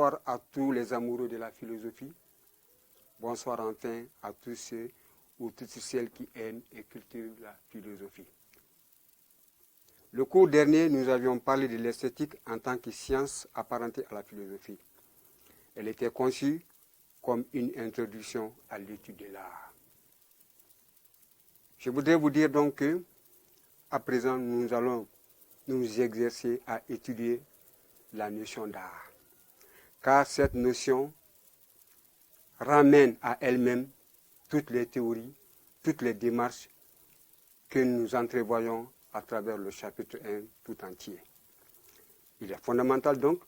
Bonsoir à tous les amoureux de la philosophie. Bonsoir enfin à tous ceux ou toutes celles qui aiment et cultivent la philosophie. Le cours dernier, nous avions parlé de l'esthétique en tant que science apparentée à la philosophie. Elle était conçue comme une introduction à l'étude de l'art. Je voudrais vous dire donc que, à présent, nous allons nous exercer à étudier la notion d'art. Car cette notion ramène à elle-même toutes les théories, toutes les démarches que nous entrevoyons à travers le chapitre 1 tout entier. Il est fondamental donc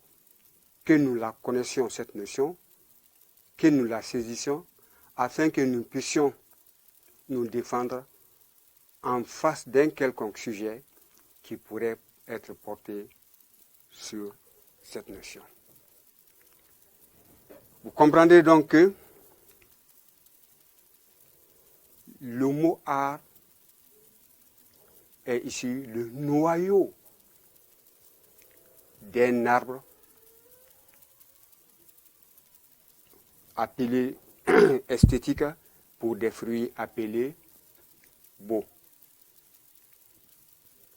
que nous la connaissions, cette notion, que nous la saisissions, afin que nous puissions nous défendre en face d'un quelconque sujet qui pourrait être porté sur cette notion. Vous comprendrez donc que le mot art est ici le noyau d'un arbre appelé esthétique pour des fruits appelés beaux.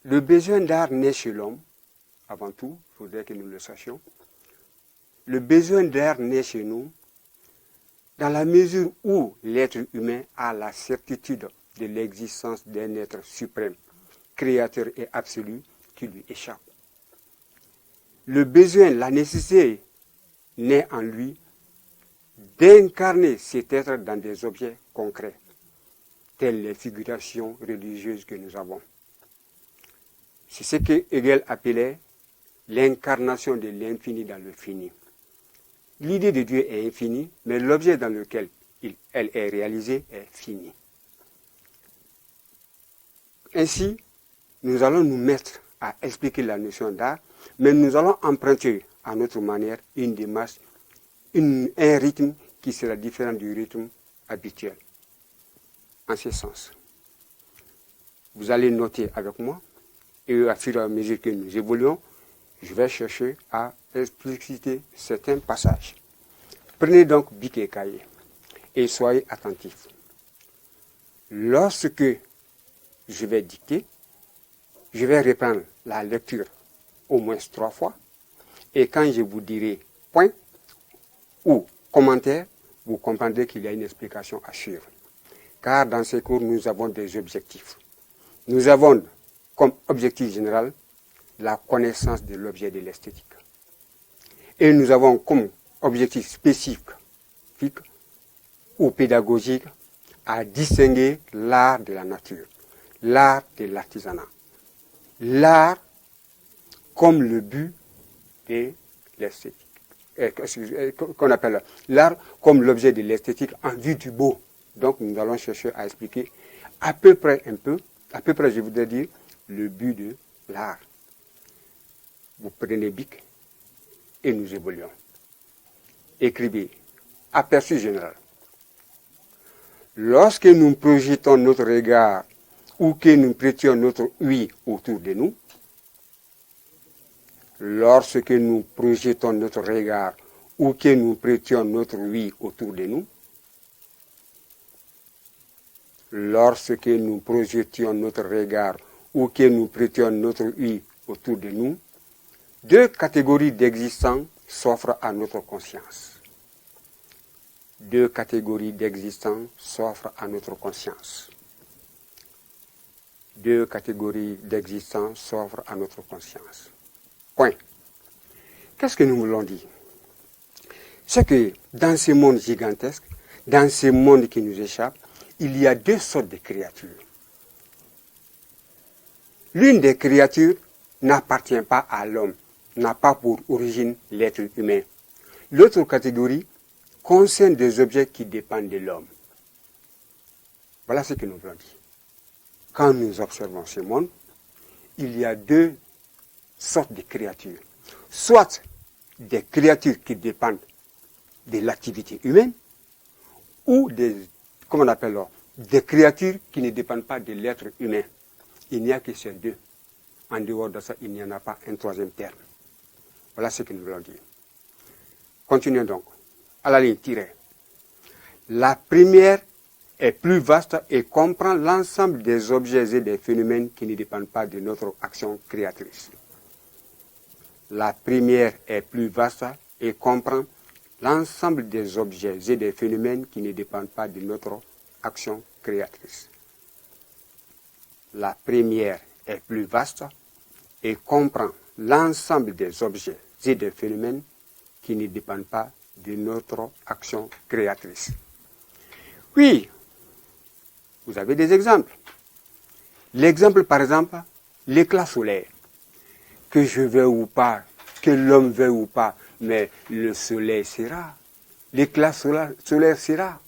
Le besoin d'art naît chez l'homme, avant tout, il faudrait que nous le sachions. Le besoin d'art naît chez nous dans la mesure où l'être humain a la certitude de l'existence d'un être suprême, créateur et absolu qui lui échappe. Le besoin, la nécessité naît en lui d'incarner cet être dans des objets concrets, telles les figurations religieuses que nous avons. C'est ce que Hegel appelait l'incarnation de l'infini dans le fini. L'idée de Dieu est infinie, mais l'objet dans lequel elle est réalisée est fini. Ainsi, nous allons nous mettre à expliquer la notion d'art, mais nous allons emprunter à notre manière une démarche, un rythme qui sera différent du rythme habituel. En ce sens, vous allez noter avec moi, et à fur et à mesure que nous évoluons, je vais chercher à expliciter certains passages. Prenez donc bic et cahier et soyez attentifs. Lorsque je vais dicter, je vais reprendre la lecture au moins 3 fois et quand je vous dirai point ou commentaire, vous comprendrez qu'il y a une explication à suivre. Car dans ces cours, nous avons des objectifs. Nous avons comme objectif général la connaissance de l'objet de l'esthétique. Et nous avons comme objectif spécifique ou pédagogique à distinguer l'art de la nature, l'art de l'artisanat. L'art comme le but de l'esthétique. Qu'on appelle l'art comme l'objet de l'esthétique en vue du beau. Donc nous allons chercher à expliquer à peu près je voudrais dire, le but de l'art. Vous prenez bic et nous évoluons. Écrivez. Aperçu général. Lorsque nous projetons notre regard ou que nous prêtions notre ouïe autour de nous, lorsque nous projetons notre regard ou que nous prêtions notre ouïe autour de nous, lorsque nous projetions notre regard ou que nous prêtions notre ouïe autour de nous, 2 catégories d'existants s'offrent à notre conscience. 2 catégories d'existants s'offrent à notre conscience. 2 catégories d'existants s'offrent à notre conscience. Point. Qu'est-ce que nous voulons dire? C'est que dans ce monde gigantesque, dans ce monde qui nous échappe, il y a 2 sortes de créatures. L'une des créatures n'appartient pas à l'homme, n'a pas pour origine l'être humain. L'autre catégorie concerne des objets qui dépendent de l'homme. Voilà ce que nous voulons dire. Quand nous observons ce monde, il y a 2 sortes de créatures. Soit des créatures qui dépendent de l'activité humaine, ou des créatures qui ne dépendent pas de l'être humain. Il n'y a que ces 2. En dehors de ça, il n'y en a pas un 3e terme. Voilà ce que nous voulons dire. Continuons donc. À la ligne tirée. La première est plus vaste et comprend l'ensemble des objets et des phénomènes qui ne dépendent pas de notre action créatrice. La première est plus vaste et comprend l'ensemble des objets et des phénomènes qui ne dépendent pas de notre action créatrice. La première est plus vaste et comprend l'ensemble des objets et des phénomènes qui ne dépendent pas de notre action créatrice. Oui, vous avez des exemples. L'exemple, par exemple, l'éclat solaire. Que je veuille ou pas, que l'homme veuille ou pas, mais le soleil sera. L'éclat solaire sera.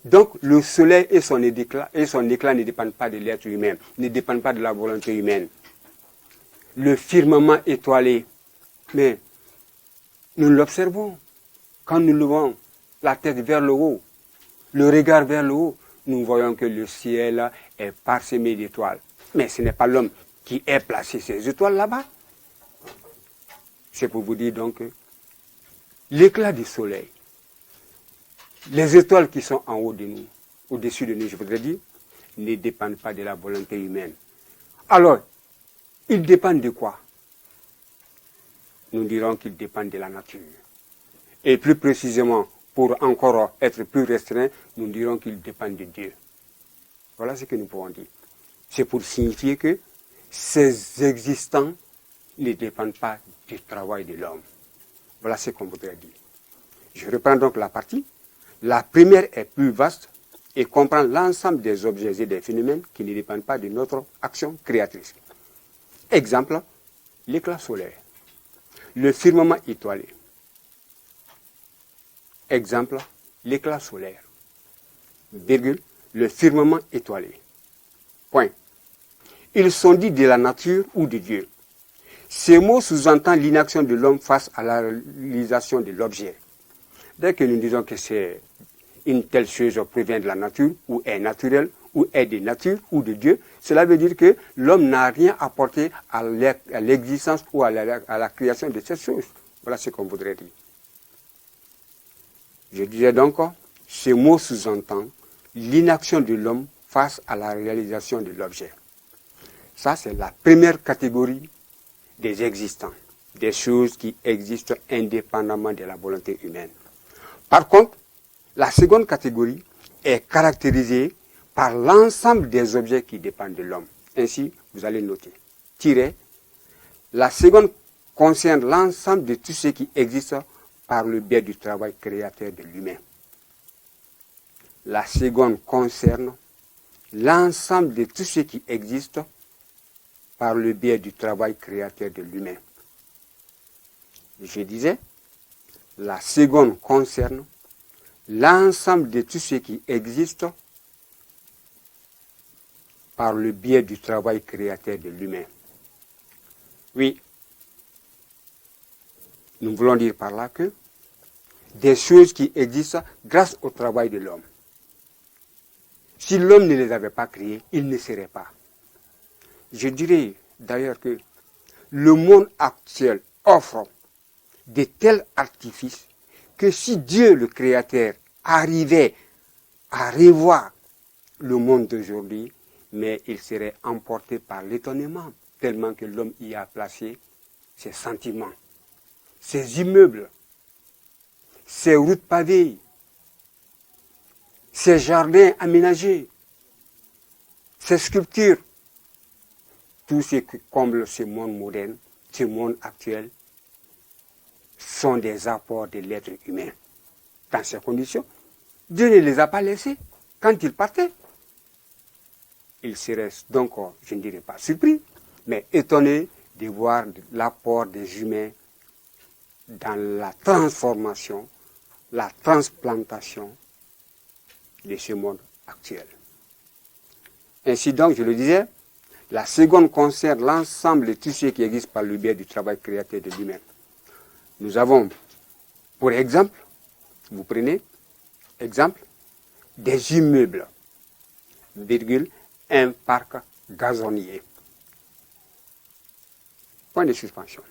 Donc, le soleil et son éclat ne dépendent pas de l'être humain, ne dépendent pas de la volonté humaine. Le firmament étoilé, mais nous l'observons. Quand nous levons la tête vers le haut, le regard vers le haut, nous voyons que le ciel est parsemé d'étoiles. Mais ce n'est pas l'homme qui ait placé ces étoiles là-bas. C'est pour vous dire donc que l'éclat du soleil, les étoiles qui sont en haut de nous, au-dessus de nous, je voudrais dire, ne dépendent pas de la volonté humaine. Alors, ils dépendent de quoi? Nous dirons qu'ils dépendent de la nature. Et plus précisément, pour encore être plus restreint, nous dirons qu'ils dépendent de Dieu. Voilà ce que nous pouvons dire. C'est pour signifier que ces existants ne dépendent pas du travail de l'homme. Voilà ce qu'on voudrait dire. Je reprends donc la partie. La première est plus vaste et comprend l'ensemble des objets et des phénomènes qui ne dépendent pas de notre action créatrice. Exemple, l'éclat solaire, le firmament étoilé. Exemple, l'éclat solaire, virgule, le firmament étoilé. Point. Ils sont dits de la nature ou de Dieu. Ces mots sous-entendent l'inaction de l'homme face à la réalisation de l'objet. Dès que nous disons que c'est une telle chose provient de la nature, ou est naturelle, ou est de nature, ou de Dieu, cela veut dire que l'homme n'a rien apporté à l'existence ou à la création de cette chose. Voilà ce qu'on voudrait dire. Je disais donc, ce mot sous-entend l'inaction de l'homme face à la réalisation de l'objet. Ça, c'est la première catégorie des existants, des choses qui existent indépendamment de la volonté humaine. Par contre, la seconde catégorie est caractérisée par l'ensemble des objets qui dépendent de l'homme. Ainsi, vous allez noter. Tiret. La seconde concerne l'ensemble de tout ce qui existe par le biais du travail créateur de l'humain. La seconde concerne l'ensemble de tout ce qui existe par le biais du travail créateur de l'humain. Je disais, la seconde concerne l'ensemble de tout ce qui existe par le biais du travail créateur de l'humain. Oui, nous voulons dire par là que des choses qui existent grâce au travail de l'homme. Si l'homme ne les avait pas créées, il ne serait pas. Je dirais d'ailleurs que le monde actuel offre de tels artifices que si Dieu, le Créateur, arrivait à revoir le monde d'aujourd'hui, mais il serait emporté par l'étonnement, tellement que l'homme y a placé ses sentiments, ses immeubles, ses routes pavées, ses jardins aménagés, ses sculptures. Tout ce qui comble ce monde moderne, ce monde actuel, sont des apports de l'être humain. Dans ces conditions, Dieu ne les a pas laissés quand il partait. Il serait donc, je ne dirais pas surpris, mais étonné de voir l'apport des humains dans la transformation, la transplantation de ce monde actuel. Ainsi donc, je le disais, la seconde concerne l'ensemble de tout ce qui existe par le biais du travail créateur de l'humain. Nous avons, pour exemple, vous prenez, exemple, des immeubles, virgule, un parc gazonnier. Point de suspension.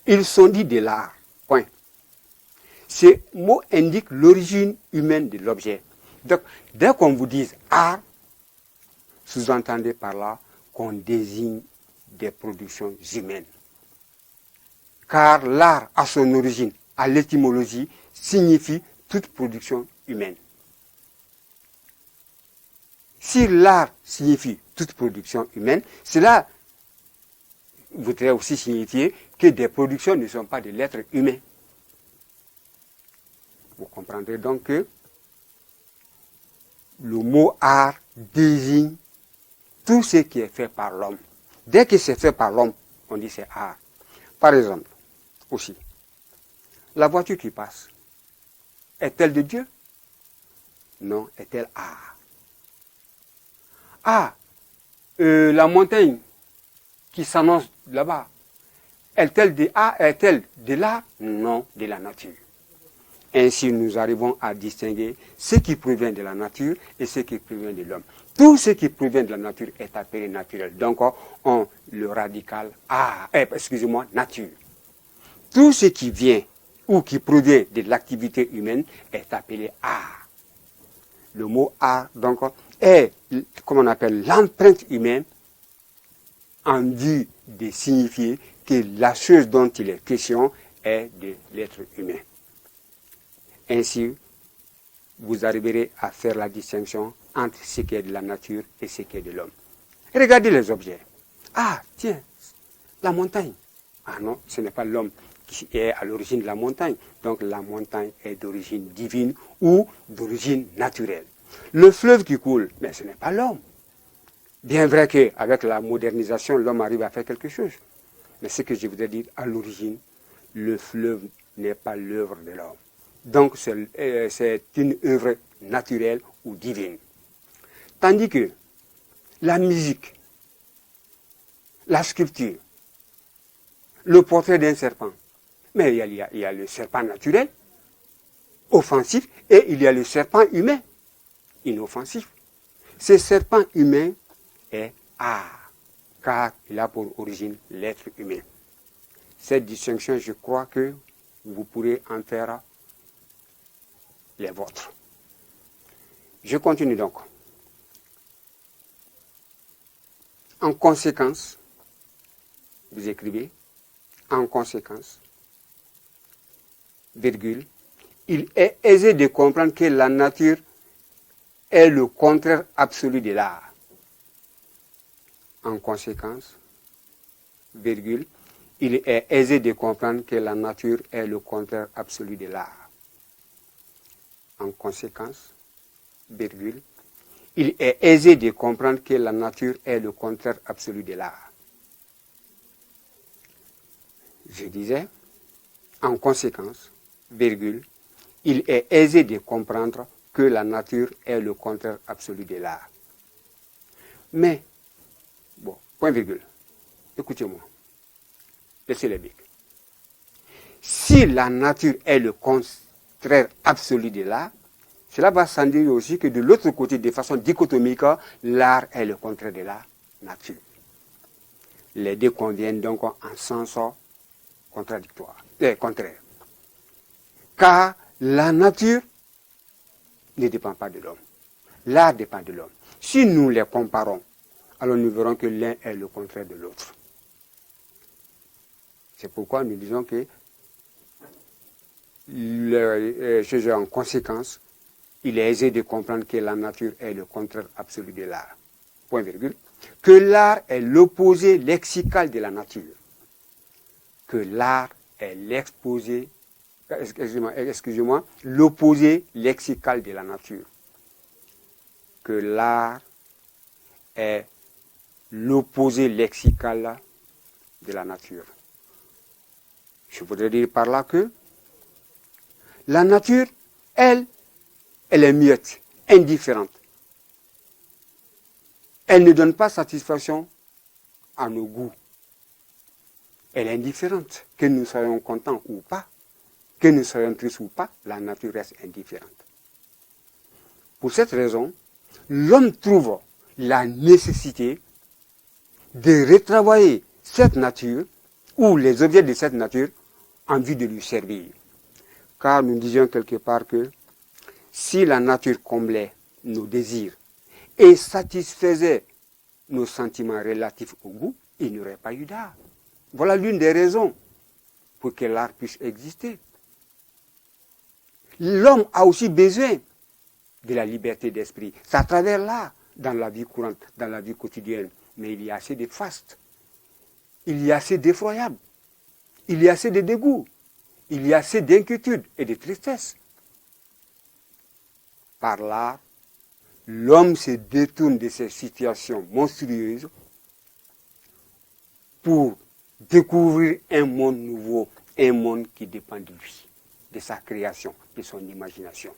Ils sont dits de l'art, point. Ce mot indique l'origine humaine de l'objet. Donc, dès qu'on vous dise art, sous-entendez par là qu'on désigne des productions humaines. Car l'art, à son origine, à l'étymologie, signifie toute production humaine. Si l'art signifie toute production humaine, cela voudrait aussi signifier que des productions ne sont pas de l'être humain. Vous comprendrez donc que le mot art désigne tout ce qui est fait par l'homme. Dès que c'est fait par l'homme, on dit c'est art. Par exemple, aussi, la voiture qui passe, est-elle de Dieu? Non, est-elle art? Ah, la montagne qui s'annonce là-bas, est-elle de l'art? Non, de la nature. Ainsi, nous arrivons à distinguer ce qui provient de la nature et ce qui provient de l'homme. Tout ce qui provient de la nature est appelé naturel. Donc, on le radical nature. Tout ce qui vient ou qui provient de l'activité humaine est appelé art. Le mot art, donc, est, comme on appelle, l'empreinte humaine en vue de signifier que la chose dont il est question est de l'être humain. Ainsi, vous arriverez à faire la distinction entre ce qui est de la nature et ce qui est de l'homme. Regardez les objets. Ah, tiens, la montagne. Ah non, ce n'est pas l'homme qui est à l'origine de la montagne. Donc la montagne est d'origine divine ou d'origine naturelle. Le fleuve qui coule, mais ce n'est pas l'homme. Bien vrai qu'avec la modernisation, l'homme arrive à faire quelque chose. Mais ce que je voudrais dire, à l'origine, le fleuve n'est pas l'œuvre de l'homme. Donc c'est une œuvre naturelle ou divine. Tandis que la musique, la sculpture, le portrait d'un serpent, mais il y a le serpent naturel, offensif, et il y a le serpent humain, inoffensif. Ce serpent humain est art, car il a pour origine l'être humain. Cette distinction, je crois que vous pourrez en faire les vôtres. Je continue donc. En conséquence, vous écrivez, en conséquence, virgule, il est aisé de comprendre que la nature est le contraire absolu de l'art. En conséquence, virgule, il est aisé de comprendre que la nature est le contraire absolu de l'art. En conséquence, virgule, il est aisé de comprendre que la nature est le contraire absolu de l'art. Je disais, en conséquence, virgule, il est aisé de comprendre que la nature est le contraire absolu de l'art. Mais, bon, point virgule, écoutez-moi, laissez les bics. Si la nature est le contraire absolu de l'art, cela va sans dire aussi que de l'autre côté, de façon dichotomique, l'art est le contraire de la nature. Les deux conviennent donc en sens contradictoire, contraire. Car la nature ne dépend pas de l'homme. L'art dépend de l'homme. Si nous les comparons, alors nous verrons que l'un est le contraire de l'autre. C'est pourquoi nous disons que, en conséquence, il est aisé de comprendre que la nature est le contraire absolu de l'art. Point virgule. Que l'art est l'opposé lexical de la nature. Que l'art est l'opposé lexical de la nature. Que l'art est l'opposé lexical de la nature. Je voudrais dire par là que la nature, elle est muette, indifférente. Elle ne donne pas satisfaction à nos goûts. Elle est indifférente. Que nous soyons contents ou pas, que nous soyons tristes ou pas, la nature reste indifférente. Pour cette raison, l'homme trouve la nécessité de retravailler cette nature ou les objets de cette nature en vue de lui servir. car nous disions quelque part que si la nature comblait nos désirs et satisfaisait nos sentiments relatifs au goût, il n'y aurait pas eu d'art. Voilà l'une des raisons pour que l'art puisse exister. L'homme a aussi besoin de la liberté d'esprit. C'est à travers l'art, dans la vie courante, dans la vie quotidienne. Mais il y a assez de fastes. Il y a assez d'effroyables. Il y a assez de dégoût. Il y a assez d'inquiétude et de tristesse. Par l'art, l'homme se détourne de ces situations monstrueuses pour découvrir un monde nouveau, un monde qui dépend de lui, de sa création, de son imagination.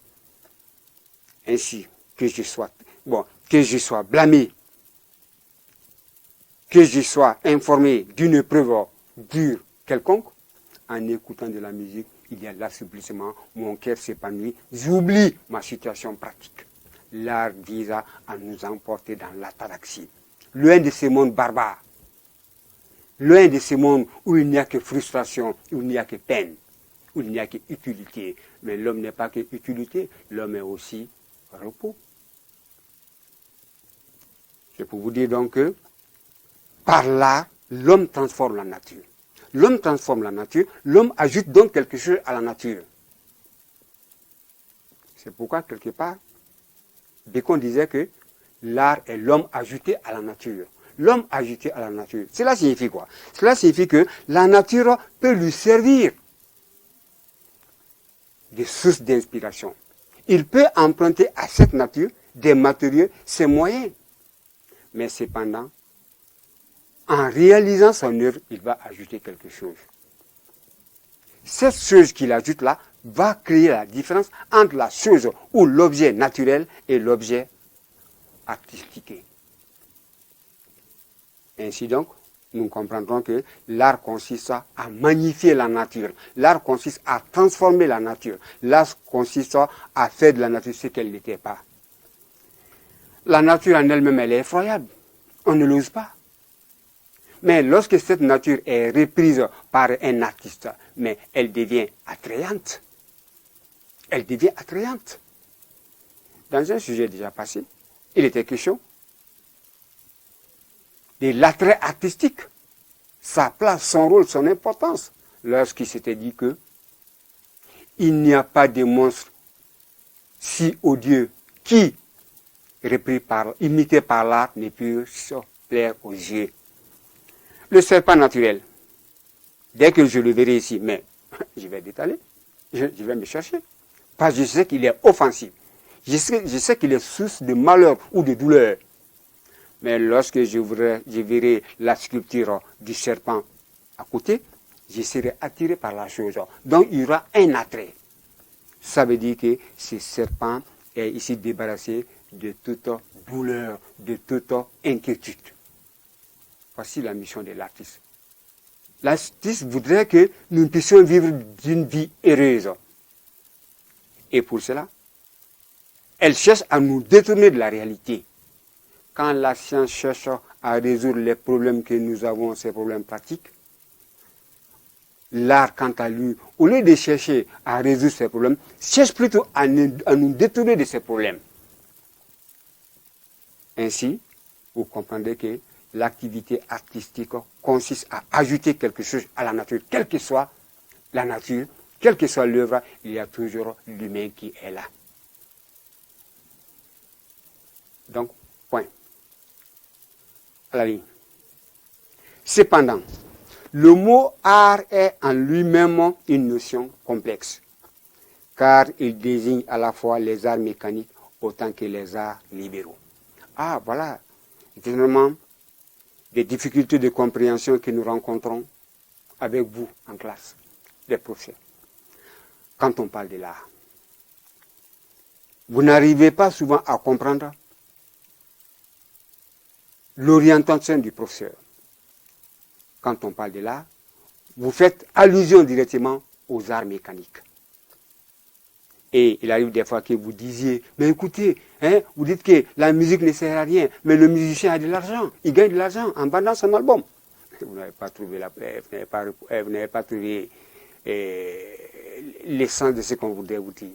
Ainsi, que je sois blâmé, que je sois informé d'une preuve dure quelconque, en écoutant de la musique, il y a l'assouplissement, mon cœur s'épanouit, j'oublie ma situation pratique. L'art vise à nous emporter dans l'ataraxie, loin de ce monde barbare, loin de ce monde où il n'y a que frustration, où il n'y a que peine, où il n'y a que utilité. Mais l'homme n'est pas que utilité, l'homme est aussi repos. C'est pour vous dire donc que par l'art, l'homme transforme la nature. L'homme transforme la nature, l'homme ajoute donc quelque chose à la nature. C'est pourquoi, quelque part, Bacon disait que l'art est l'homme ajouté à la nature. L'homme ajouté à la nature. Cela signifie quoi? Cela signifie que la nature peut lui servir de source d'inspiration. Il peut emprunter à cette nature des matériaux, ses moyens. Mais cependant, en réalisant son œuvre, il va ajouter quelque chose. Cette chose qu'il ajoute là va créer la différence entre la chose ou l'objet naturel et l'objet artistique. Ainsi donc, nous comprendrons que l'art consiste à magnifier la nature. L'art consiste à transformer la nature. L'art consiste à faire de la nature ce qu'elle n'était pas. La nature en elle-même, elle est effroyable. On ne l'ose pas. Mais lorsque cette nature est reprise par un artiste, mais elle devient attrayante. Elle devient attrayante. Dans un sujet déjà passé, il était question de l'attrait artistique, sa place, son rôle, son importance, lorsqu'il s'était dit que il n'y a pas de monstre si odieux qui, imité par l'art, ne peut se plaire aux yeux. Le serpent naturel, dès que je le verrai ici, mais je vais détaler, je vais me chercher, parce que je sais qu'il est offensif, je sais qu'il est source de malheur ou de douleur. Mais lorsque je verrai la sculpture du serpent à côté, je serai attiré par la chose. Donc il y aura un attrait. Ça veut dire que ce serpent est ici débarrassé de toute douleur, de toute inquiétude. Voici la mission de l'artiste. L'artiste voudrait que nous puissions vivre d'une vie heureuse. Et pour cela, elle cherche à nous détourner de la réalité. Quand la science cherche à résoudre les problèmes que nous avons, ces problèmes pratiques, l'art, quant à lui, au lieu de chercher à résoudre ces problèmes, cherche plutôt à nous détourner de ces problèmes. Ainsi, vous comprendrez que l'activité artistique consiste à ajouter quelque chose à la nature. Quelle que soit la nature, quelle que soit l'œuvre, il y a toujours l'humain qui est là. Donc, point. À la ligne. Cependant, le mot art est en lui-même une notion complexe, car il désigne à la fois les arts mécaniques autant que les arts libéraux. Ah, voilà, généralement, des difficultés de compréhension que nous rencontrons avec vous en classe, les professeurs, quand on parle de l'art. Vous n'arrivez pas souvent à comprendre l'orientation du professeur. Quand on parle de l'art, vous faites allusion directement aux arts mécaniques. Et il arrive des fois que vous disiez, mais écoutez, vous dites que la musique ne sert à rien, mais le musicien a de l'argent, il gagne de l'argent en vendant son album. Vous n'avez pas trouvé l'essence de ce qu'on voudrait vous dire.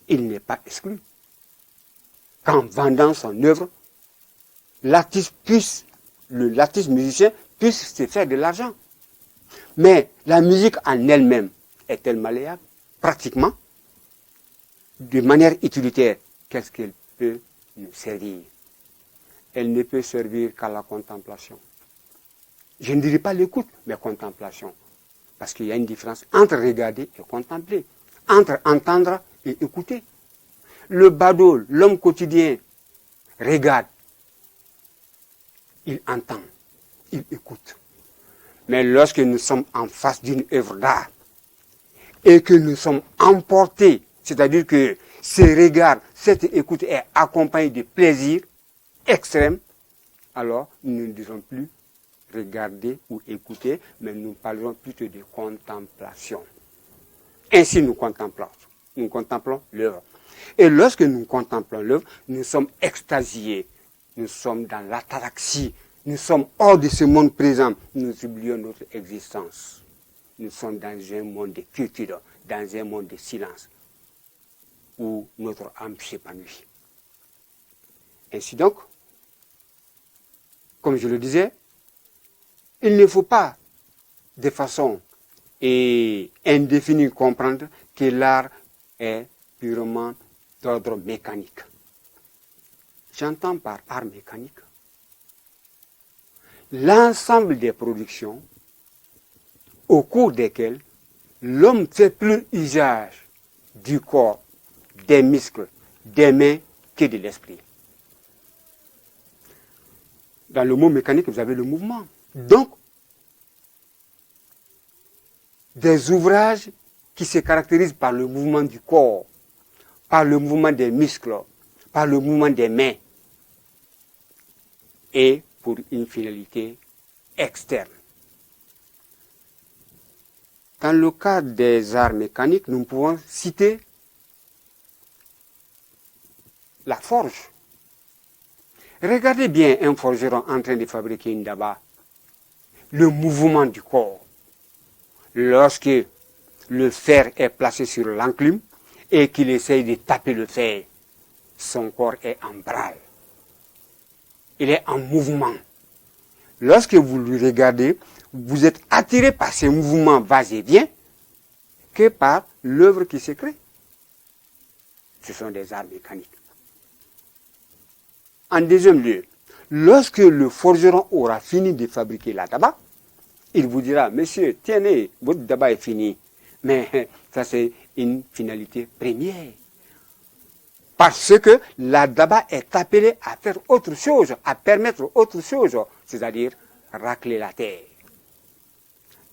Il n'est pas exclu qu'en vendant son œuvre, l'artiste musicien puisse se faire de l'argent. Mais la musique en elle-même est-elle malléable? Pratiquement, de manière utilitaire, qu'est-ce qu'elle peut nous servir? Elle ne peut servir qu'à la contemplation. Je ne dirais pas l'écoute, mais contemplation. Parce qu'il y a une différence entre regarder et contempler, entre entendre et écouter. Le badaud, l'homme quotidien, regarde, il entend, il écoute. Mais lorsque nous sommes en face d'une œuvre d'art et que nous sommes emportés, c'est-à-dire que ce regard, cette écoute est accompagnée de plaisir extrême, alors nous ne dirons plus regarder ou écouter, mais nous parlerons plutôt de contemplation. Ainsi nous contemplons l'œuvre. Et lorsque nous contemplons l'œuvre, nous sommes extasiés, nous sommes dans l'ataraxie, nous sommes hors de ce monde présent, nous oublions notre existence. Nous sommes dans un monde de quiétude, dans un monde de silence, où notre âme s'épanouit. Ainsi donc, comme je le disais, il ne faut pas de façon indéfinie comprendre que l'art est purement d'ordre mécanique. J'entends par art mécanique l'ensemble des productions au cours desquelles l'homme fait plus usage du corps, des muscles, des mains que de l'esprit. Dans le mot mécanique, vous avez le mouvement. Donc, des ouvrages qui se caractérisent par le mouvement du corps, par le mouvement des muscles, par le mouvement des mains, et pour une finalité externe. Dans le cadre des arts mécaniques, nous pouvons citer la forge. Regardez bien un forgeron en train de fabriquer une daba. Le mouvement du corps. Lorsque le fer est placé sur l'enclume et qu'il essaye de taper le fer, son corps est en branle. Il est en mouvement. Lorsque vous le regardez, vous êtes attiré par ces mouvements va-et-vient que par l'œuvre qui se crée. Ce sont des arts mécaniques. En deuxième lieu, lorsque le forgeron aura fini de fabriquer la tabac, il vous dira, monsieur, tenez, votre tabac est fini. Mais ça, c'est une finalité première. Parce que la daba est appelée à faire autre chose, à permettre autre chose, c'est-à-dire racler la terre.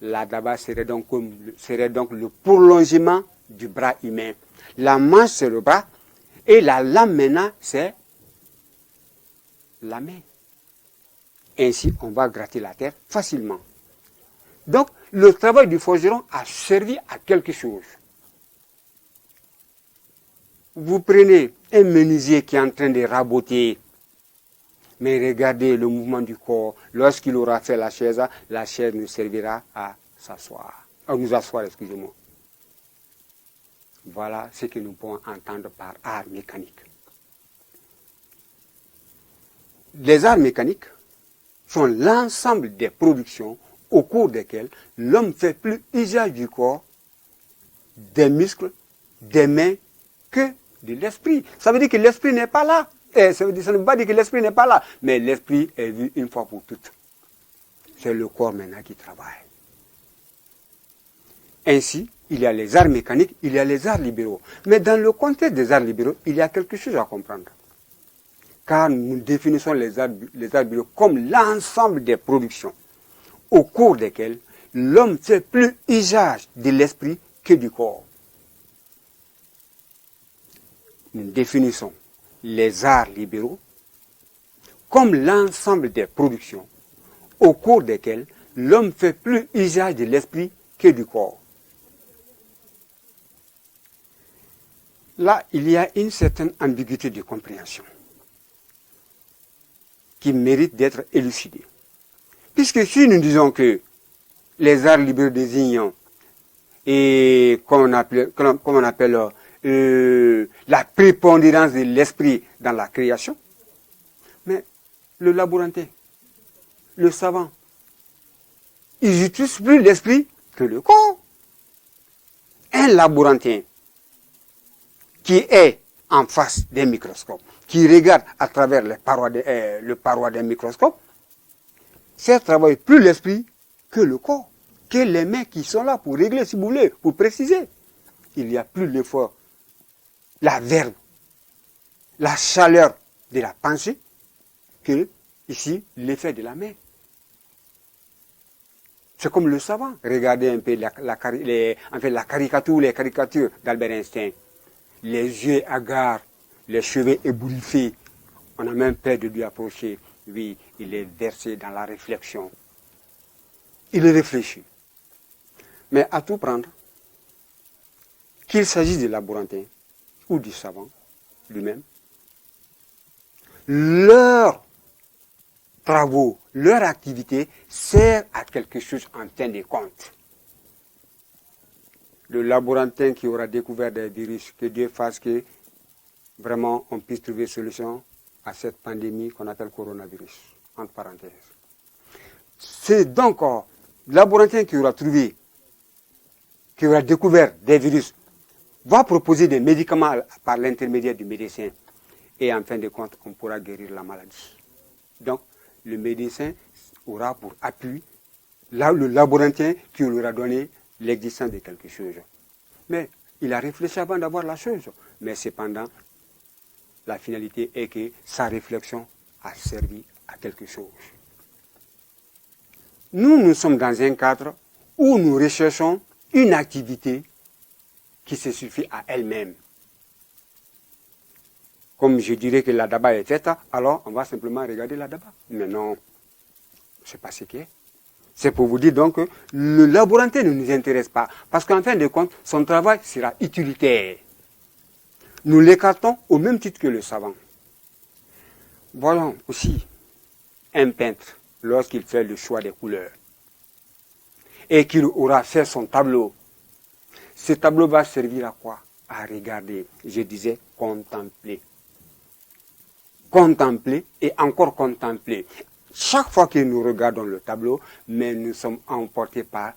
La daba serait donc le prolongement du bras humain. La manche, c'est le bras, et la lame maintenant, c'est la main. Ainsi, on va gratter la terre facilement. Donc, le travail du forgeron a servi à quelque chose. Vous prenez un menuisier qui est en train de raboter, mais regardez le mouvement du corps. Lorsqu'il aura fait la chaise nous servira à nous asseoir, excusez-moi. Voilà ce que nous pouvons entendre par art mécanique. Les arts mécaniques sont l'ensemble des productions au cours desquelles l'homme fait plus usage du corps, des muscles, des mains que de l'esprit. Ça veut dire que l'esprit n'est pas là. Ça ne veut pas dire que l'esprit n'est pas là, mais l'esprit est vu une fois pour toutes. C'est le corps maintenant qui travaille. Ainsi, il y a les arts mécaniques, il y a les arts libéraux. Mais dans le contexte des arts libéraux, il y a quelque chose à comprendre. Car nous définissons les arts libéraux comme l'ensemble des productions au cours desquelles l'homme fait plus usage de l'esprit que du corps. Nous définissons les arts libéraux comme l'ensemble des productions au cours desquelles l'homme fait plus usage de l'esprit que du corps. Là, il y a une certaine ambiguïté de compréhension qui mérite d'être élucidée. Puisque si nous disons que les arts libéraux désignent et qu'on appelle la prépondérance de l'esprit dans la création. Mais le laborantin, le savant, ils n'utilisent plus l'esprit que le corps. Un laborantin qui est en face d'un microscope, qui regarde à travers le paroi d'un microscope, ça travaille plus l'esprit que le corps, que les mains qui sont là pour régler, si vous voulez, pour préciser. Il n'y a plus l'effort, la verve, la chaleur de la pensée que, ici, l'effet de la main. C'est comme le savant. Regardez un peu la caricature d'Albert Einstein. Les yeux hagards, les cheveux ébouriffés. On a même peur de lui approcher. Oui, il est versé dans la réflexion. Il réfléchit. Mais à tout prendre, qu'il s'agisse du laborantin ou du savant lui-même, leurs travaux, leur activité sert à quelque chose en fin de compte. Le laborantin qui aura découvert des virus, que Dieu fasse que vraiment on puisse trouver solution à cette pandémie qu'on appelle coronavirus, entre parenthèses. C'est donc le laborantin qui aura trouvé, qui aura découvert des virus, va proposer des médicaments par l'intermédiaire du médecin. Et en fin de compte, on pourra guérir la maladie. Donc, le médecin aura pour appui le laborantin qui lui aura donné l'existence de quelque chose. Mais il a réfléchi avant d'avoir la chose. Mais cependant, la finalité est que sa réflexion a servi à quelque chose. Nous sommes dans un cadre où nous recherchons une activité qui se suffit à elle-même. Comme je dirais que la daba est faite, alors on va simplement regarder la daba. Mais non, c'est pas ce qui est. C'est pour vous dire donc que le laborantin ne nous intéresse pas. Parce qu'en fin de compte, son travail sera utilitaire. Nous l'écartons au même titre que le savant. Voyons aussi un peintre, lorsqu'il fait le choix des couleurs, et qu'il aura fait son tableau. Ce tableau va servir à quoi? À regarder, je disais, contempler. Contempler et encore contempler. Chaque fois que nous regardons le tableau, mais nous sommes emportés par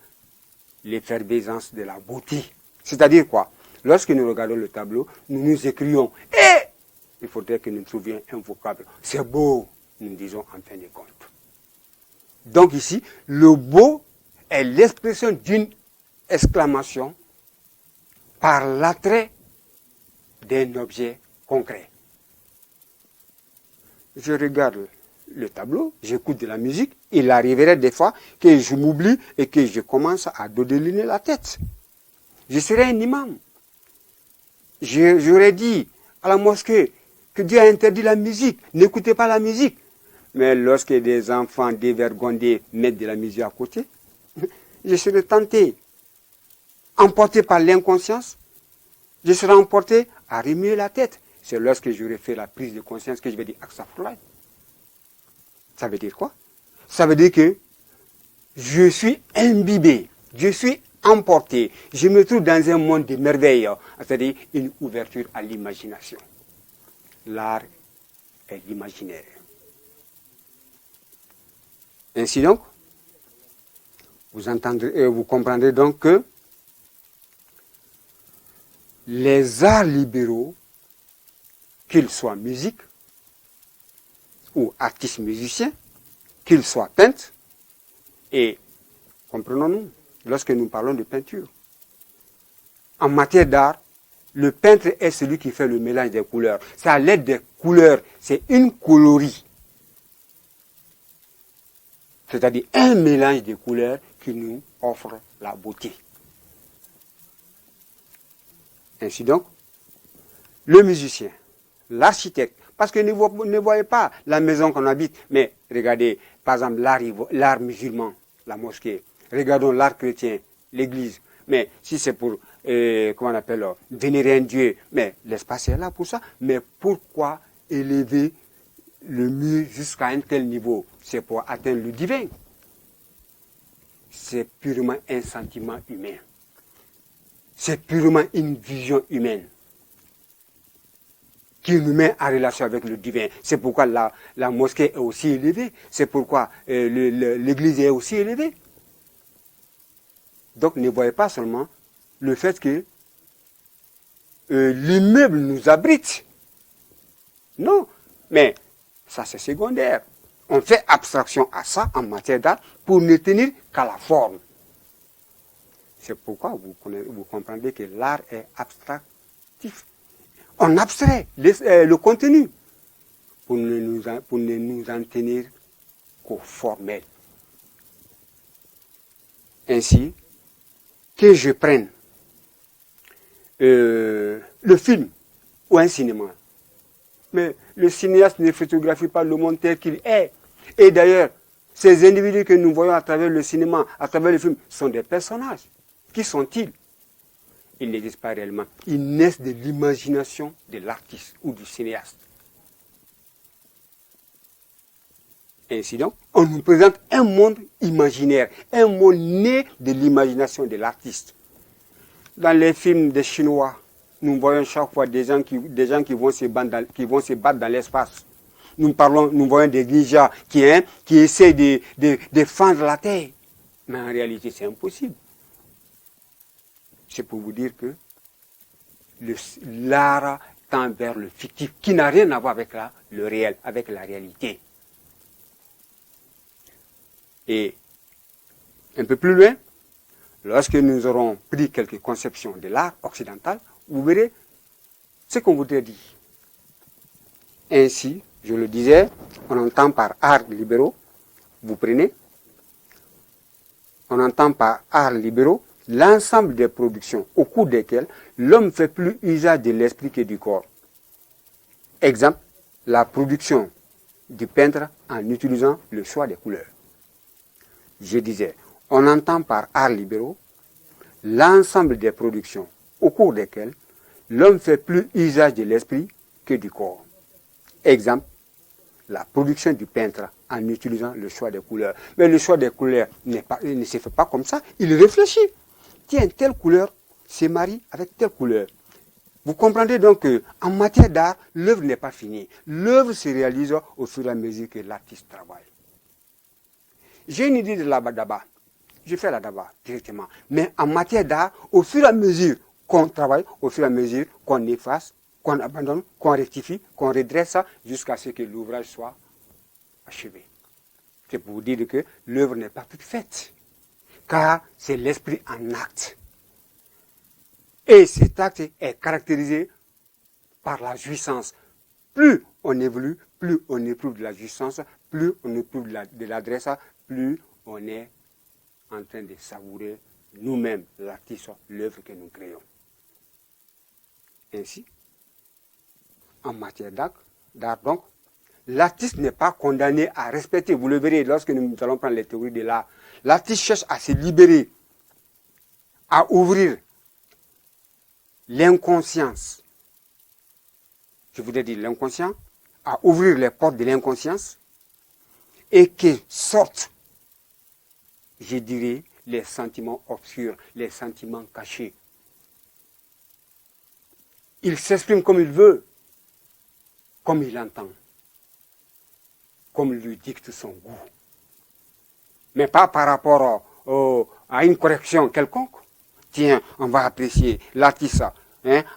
l'effervescence de la beauté. C'est-à-dire quoi? Lorsque nous regardons le tableau, nous nous écrions « Eh !» Il faudrait que nous trouvions un vocable. C'est beau, nous disons en fin de compte. Donc ici, le beau est l'expression d'une exclamation par l'attrait d'un objet concret. Je regarde le tableau, j'écoute de la musique, il arriverait des fois que je m'oublie et que je commence à dodeliner la tête. Je serais un imam. J'aurais dit à la mosquée que Dieu a interdit la musique, n'écoutez pas la musique. Mais lorsque des enfants dévergondés mettent de la musique à côté, je serais tenté, emporté par l'inconscience, je serais emporté à remuer la tête. C'est lorsque j'aurai fait la prise de conscience que je vais dire Aksafullah. Ça veut dire quoi? Ça veut dire que je suis imbibé, je suis emporté, je me trouve dans un monde de merveilles, c'est-à-dire une ouverture à l'imagination. L'art est l'imaginaire. Ainsi donc, vous comprendrez donc que les arts libéraux, qu'ils soient musique ou artistes musiciens, qu'ils soient peintres, et comprenons-nous, lorsque nous parlons de peinture, en matière d'art, le peintre est celui qui fait le mélange des couleurs. C'est à l'aide des couleurs, c'est une colorie. C'est-à-dire un mélange de couleurs qui nous offre la beauté. Ainsi donc, le musicien, l'architecte, parce que ne voyez pas la maison qu'on habite, mais regardez, par exemple, l'art musulman, la mosquée, regardons l'art chrétien, l'église, mais si c'est pour, comment on appelle, vénérer un Dieu, mais l'espace est là pour ça, mais pourquoi élever le mur jusqu'à un tel niveau? C'est pour atteindre le divin. C'est purement un sentiment humain. c'est purement une vision humaine qui nous met en relation avec le divin. C'est pourquoi la mosquée est aussi élevée. C'est pourquoi l'église est aussi élevée. Donc ne voyez pas seulement le fait que l'immeuble nous abrite. Non, mais ça c'est secondaire. On fait abstraction à ça en matière d'art pour ne tenir qu'à la forme. C'est pourquoi vous comprendrez que l'art est abstractif. On abstrait le contenu pour ne nous en tenir qu'au formel. Ainsi, que je prenne le film ou un cinéma. Mais le cinéaste ne photographie pas le monde tel qu'il est. Et d'ailleurs, ces individus que nous voyons à travers le cinéma, à travers le film, sont des personnages. Qui sont-ils? Ils n'existent pas réellement. Ils naissent de l'imagination de l'artiste ou du cinéaste. Ainsi donc, on nous présente un monde imaginaire, un monde né de l'imagination de l'artiste. Dans les films des Chinois, nous voyons chaque fois des gens qui vont se battre dans l'espace. Nous voyons des ninjas qui essaient de fendre la terre. Mais en réalité, c'est impossible. C'est pour vous dire que l'art tend vers le fictif, qui n'a rien à voir avec le réel, avec la réalité. Et un peu plus loin, lorsque nous aurons pris quelques conceptions de l'art occidental, vous verrez ce qu'on voudrait dire. Ainsi, je le disais, on entend par arts libéraux, vous prenez, on entend par arts libéraux l'ensemble des productions au cours desquelles l'homme fait plus usage de l'esprit que du corps. Exemple, la production du peintre en utilisant le choix des couleurs. Je disais, on entend par arts libéraux l'ensemble des productions au cours desquelles l'homme fait plus usage de l'esprit que du corps. Exemple, la production du peintre en utilisant le choix des couleurs. Mais le choix des couleurs ne se fait pas comme ça, il réfléchit. Tiens, telle couleur se marie avec telle couleur. Vous comprendrez donc qu'en matière d'art, l'œuvre n'est pas finie. L'œuvre se réalise au fur et à mesure que l'artiste travaille. J'ai une idée de la daba. Je fais la daba directement. Mais en matière d'art, au fur et à mesure qu'on travaille, au fur et à mesure qu'on efface, qu'on abandonne, qu'on rectifie, qu'on redresse ça, jusqu'à ce que l'ouvrage soit achevé. C'est pour vous dire que l'œuvre n'est pas toute faite. Car c'est l'esprit en acte. Et cet acte est caractérisé par la jouissance. Plus on évolue, plus on éprouve de la jouissance, plus on éprouve de l'adresse, plus on est en train de savourer nous-mêmes, l'artiste, l'œuvre que nous créons. Ainsi, en matière d'art donc, l'artiste n'est pas condamné à respecter. Vous le verrez lorsque nous allons prendre les théories de l'art. L'artiste cherche à se libérer, à ouvrir l'inconscience. Je voudrais dire l'inconscient, à ouvrir les portes de l'inconscience et que sortent, je dirais, les sentiments obscurs, les sentiments cachés. Il s'exprime comme il veut, comme il entend, comme lui dicte son goût. Mais pas par rapport à une correction quelconque. Tiens, on va apprécier l'artiste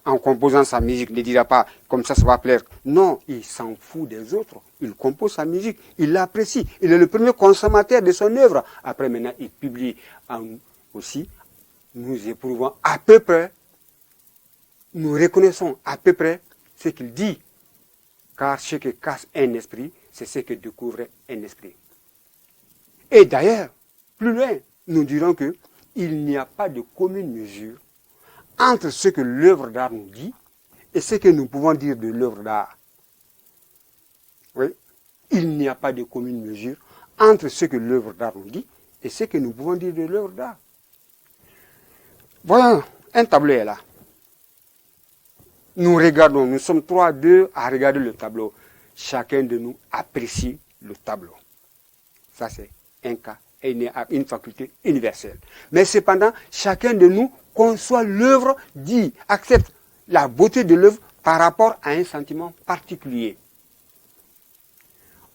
en composant sa musique, ne dira pas comme ça va plaire. Non, il s'en fout des autres. Il compose sa musique, il l'apprécie. Il est le premier consommateur de son œuvre. Après, maintenant, il publie aussi. Nous éprouvons à peu près, nous reconnaissons à peu près ce qu'il dit. Car ce que casse un esprit, c'est ce que découvre un esprit. Et d'ailleurs, plus loin, nous dirons qu'il n'y a pas de commune mesure entre ce que l'œuvre d'art nous dit et ce que nous pouvons dire de l'œuvre d'art. Oui, il n'y a pas de commune mesure entre ce que l'œuvre d'art nous dit et ce que nous pouvons dire de l'œuvre d'art. Voyons, un tableau est là. Nous regardons, nous sommes 3-2 à regarder le tableau. Chacun de nous apprécie le tableau. Ça, c'est un cas, une faculté universelle. Mais cependant, chacun de nous conçoit l'œuvre, dit, accepte la beauté de l'œuvre par rapport à un sentiment particulier.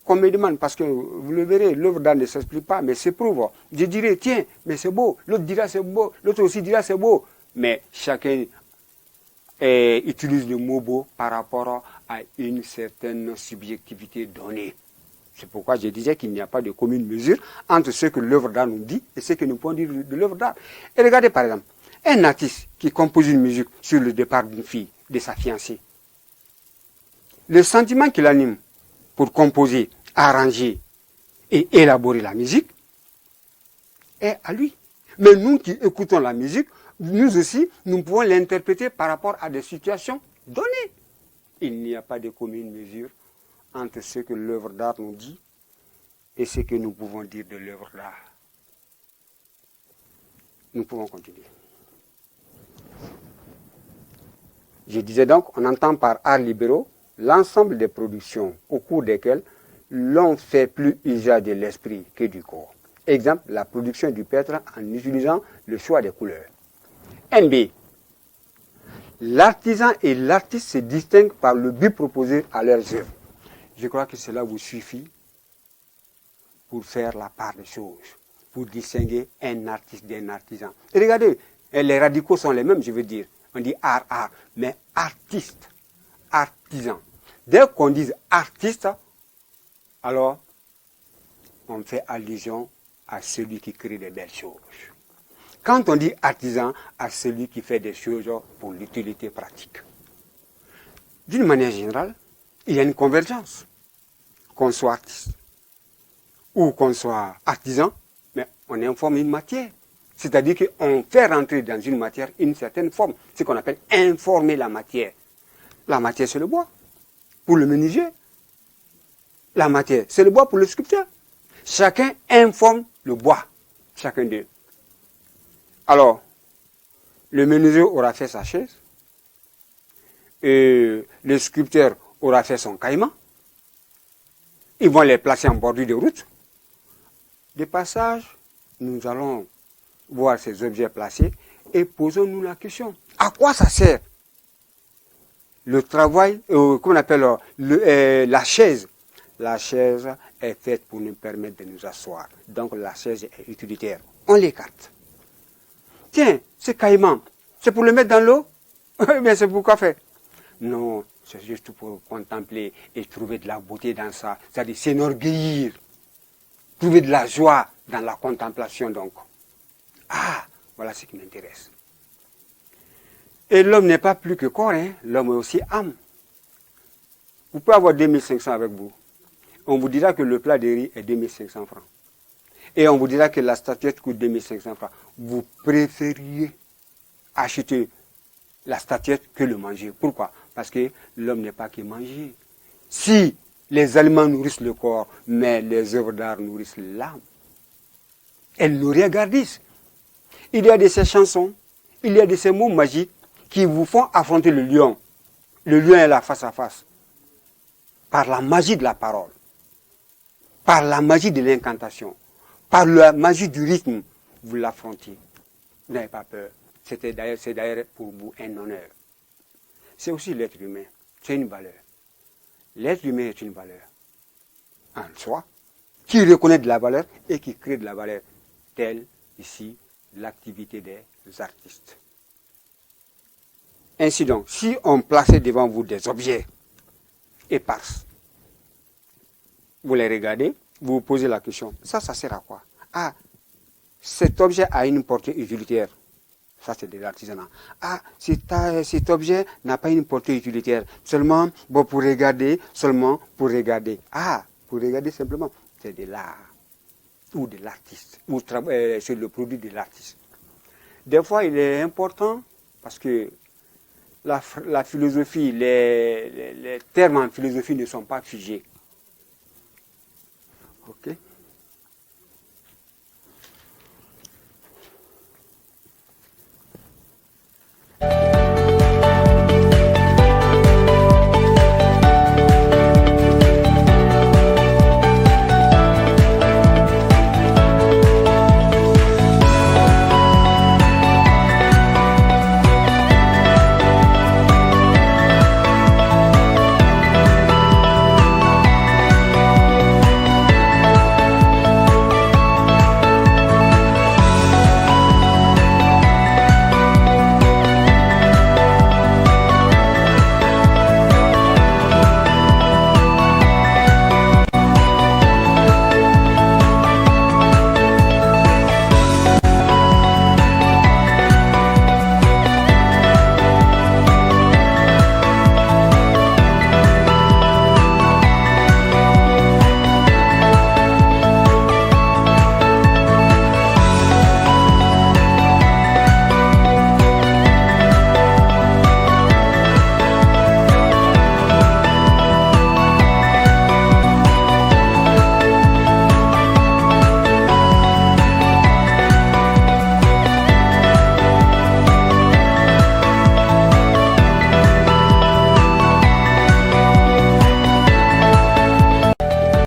Qu'on me demande, parce que vous le verrez, l'œuvre d'art ne s'explique pas, mais s'éprouve. Je dirais, tiens, mais c'est beau. L'autre dira c'est beau. L'autre aussi dira c'est beau. Mais chacun utilise le mot beau par rapport à une certaine subjectivité donnée. C'est pourquoi je disais qu'il n'y a pas de commune mesure entre ce que l'œuvre d'art nous dit et ce que nous pouvons dire de l'œuvre d'art. Et regardez par exemple, un artiste qui compose une musique sur le départ d'une fille, de sa fiancée. Le sentiment qui l'anime pour composer, arranger et élaborer la musique est à lui. Mais nous qui écoutons la musique, nous aussi, nous pouvons l'interpréter par rapport à des situations données. Il n'y a pas de commune mesure entre ce que l'œuvre d'art nous dit et ce que nous pouvons dire de l'œuvre d'art. Nous pouvons continuer. Je disais donc, on entend par arts libéraux l'ensemble des productions au cours desquelles l'on fait plus usage de l'esprit que du corps. Exemple, la production du peintre en utilisant le choix des couleurs. MB. L'artisan et l'artiste se distinguent par le but proposé à leurs œuvres. Je crois que cela vous suffit pour faire la part des choses, pour distinguer un artiste d'un artisan. Et regardez, les radicaux sont les mêmes, je veux dire. On dit art, mais artiste, artisan. Dès qu'on dit artiste, alors on fait allusion à celui qui crée des belles choses. Quand on dit artisan, à celui qui fait des choses pour l'utilité pratique. D'une manière générale, il y a une convergence. Qu'on soit artiste ou qu'on soit artisan, mais on informe une matière. C'est-à-dire qu'on fait rentrer dans une matière une certaine forme. Ce qu'on appelle informer la matière. La matière, c'est le bois. Pour le menuisier, la matière, c'est le bois pour le sculpteur. Chacun informe le bois. Chacun d'eux. Alors, le menuisier aura fait sa chaise. Et le sculpteur aura fait son caïman. Ils vont les placer en bordure de route. De passage, nous allons voir ces objets placés et posons-nous la question. À quoi ça sert? Le travail, comment on appelle la chaise. La chaise est faite pour nous permettre de nous asseoir. Donc la chaise est utilitaire. On l'écarte. Tiens, ce caïman, c'est pour le mettre dans l'eau? Mais c'est pour quoi faire? Non, c'est juste pour contempler et trouver de la beauté dans ça. C'est-à-dire s'enorgueillir. Trouver de la joie dans la contemplation donc. Ah, voilà ce qui m'intéresse. Et l'homme n'est pas plus que corps, hein? L'homme est aussi âme. Vous pouvez avoir 2500 avec vous. On vous dira que le plat de riz est 2500 francs. Et on vous dira que la statuette coûte 2500 francs. Vous préfériez acheter la statuette que le manger. Pourquoi? Parce que l'homme n'est pas que manger. Si les aliments nourrissent le corps, mais les œuvres d'art nourrissent l'âme, elles nous regardissent. Il y a de ces chansons, il y a de ces mots magiques qui vous font affronter le lion. Le lion est là face à face. Par la magie de la parole. Par la magie de l'incantation. Par la magie du rythme, vous l'affrontez. Vous n'avez pas peur. C'est d'ailleurs pour vous un honneur. C'est aussi l'être humain. C'est une valeur. L'être humain est une valeur en soi, qui reconnaît de la valeur et qui crée de la valeur, telle ici l'activité des artistes. Ainsi donc, si on plaçait devant vous des objets épars, vous les regardez, vous vous posez la question, ça sert à quoi? Ah, cet objet a une portée utilitaire. Ça, c'est de l'artisanat. Ah, cet objet n'a pas une portée utilitaire. Seulement pour regarder, seulement pour regarder. Ah, pour regarder simplement, c'est de l'art. Ou de l'artiste. Ou c'est le produit de l'artiste. Des fois, il est important, parce que la philosophie, les termes en philosophie ne sont pas figés. Ok?